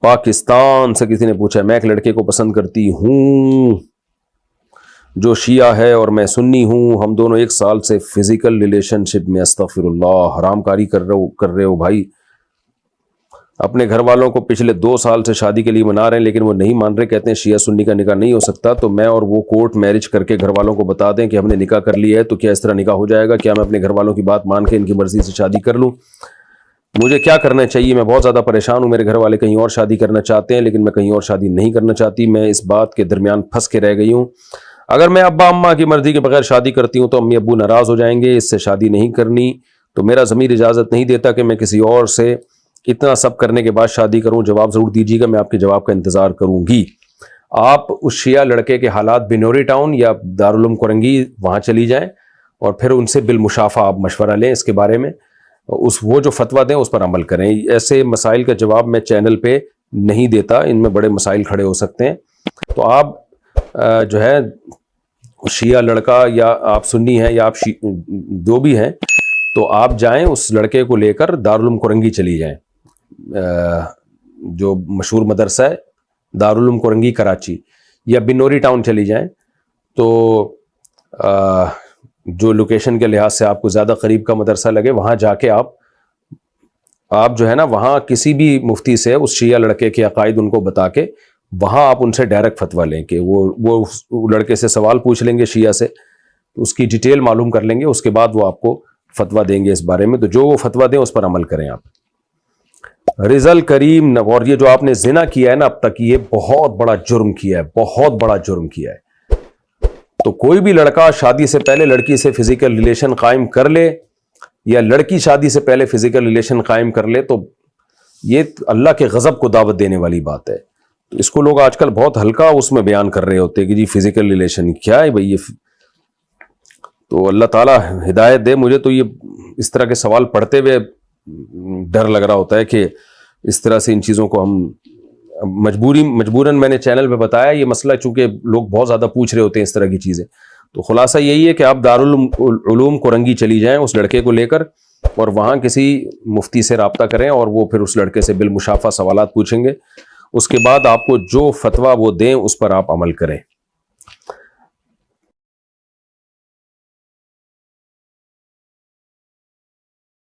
پاکستان سے کسی نے پوچھا، میں ایک لڑکے کو پسند کرتی ہوں جو شیعہ ہے اور میں سنی ہوں، ہم دونوں 1 سال سے فزیکل ریلیشن شپ میں، استغفر اللہ، حرام کاری کر رہے ہو بھائی. اپنے گھر والوں کو پچھلے 2 سال سے شادی کے لیے منا رہے ہیں لیکن وہ نہیں مان رہے، کہتے ہیں شیعہ سنی کا نکاح نہیں ہو سکتا. تو میں اور وہ کورٹ میرج کر کے گھر والوں کو بتا دیں کہ ہم نے نکاح کر لیا ہے، تو کیا اس طرح نکاح ہو جائے گا؟ کیا میں اپنے گھر والوں کی بات مان کے ان کی مرضی سے شادی کر لوں؟ مجھے کیا کرنا چاہیے؟ میں بہت زیادہ پریشان ہوں. میرے گھر والے کہیں اور شادی کرنا چاہتے ہیں لیکن میں کہیں اور شادی نہیں کرنا چاہتی. میں اس بات کے درمیان پھنس کے رہ گئی ہوں. اگر میں ابا اماں کی مرضی کے بغیر شادی کرتی ہوں تو امی ابو ناراض ہو جائیں گے، اس سے شادی نہیں کرنی. تو میرا ضمیر اجازت نہیں دیتا کہ میں کسی اور سے اتنا سب کرنے کے بعد شادی کروں. جواب ضرور دیجیے گا، میں آپ کے جواب کا انتظار کروں گی. آپ اس شیعہ لڑکے کے حالات بنوری ٹاؤن یا دارالعلوم کورنگی وہاں چلی جائیں اور پھر ان سے بالمشافہ آپ مشورہ لیں اس کے بارے میں. وہ جو فتویٰ دیں اس پر عمل کریں. ایسے مسائل کا جواب میں چینل پہ نہیں دیتا، ان میں بڑے مسائل کھڑے ہو سکتے ہیں. تو آپ جو ہے شیعہ لڑکا یا آپ سنی ہیں یا آپ جو بھی ہیں، تو آپ جائیں اس لڑکے کو لے کر دارالعلوم کورنگی چلی جائیں، جو مشہور مدرسہ ہے دارالعلوم کورنگی کراچی، یا بنوری ٹاؤن چلی جائیں. تو جو لوکیشن کے لحاظ سے آپ کو زیادہ قریب کا مدرسہ لگے وہاں جا کے آپ جو ہے نا وہاں کسی بھی مفتی سے اس شیعہ لڑکے کے عقائد ان کو بتا کے وہاں آپ ان سے ڈائریکٹ فتویٰ لیں کہ وہ لڑکے سے سوال پوچھ لیں گے شیعہ سے، اس کی ڈیٹیل معلوم کر لیں گے، اس کے بعد وہ آپ کو فتویٰ دیں گے اس بارے میں. تو جو وہ فتویٰ دیں اس پر عمل کریں آپ. رزل کریم، اور یہ جو آپ نے زنا کیا ہے نا اب تک، یہ بہت بڑا جرم کیا ہے، بہت بڑا جرم کیا ہے. تو کوئی بھی لڑکا شادی سے پہلے لڑکی سے فزیکل ریلیشن قائم کر لے یا لڑکی شادی سے پہلے فزیکل ریلیشن قائم کر لے تو یہ اللہ کے غضب کو دعوت دینے والی بات ہے. تو اس کو لوگ آج کل بہت ہلکا اس میں بیان کر رہے ہوتے کہ جی فزیکل ریلیشن کیا ہے بھائی یہ. تو اللہ تعالیٰ ہدایت دے. مجھے تو یہ اس طرح کے سوال پڑھتے ہوئے ڈر لگ رہا ہوتا ہے کہ اس طرح سے ان چیزوں کو ہم مجبوراً میں نے چینل پہ بتایا یہ مسئلہ، چونکہ لوگ بہت زیادہ پوچھ رہے ہوتے ہیں اس طرح کی چیزیں. تو خلاصہ یہی ہے کہ آپ دارالعلوم کورنگی چلی جائیں اس لڑکے کو لے کر، اور وہاں کسی مفتی سے رابطہ کریں اور وہ پھر اس لڑکے سے بالمشافہ سوالات پوچھیں گے. اس کے بعد آپ کو جو فتویٰ وہ دیں اس پر آپ عمل کریں.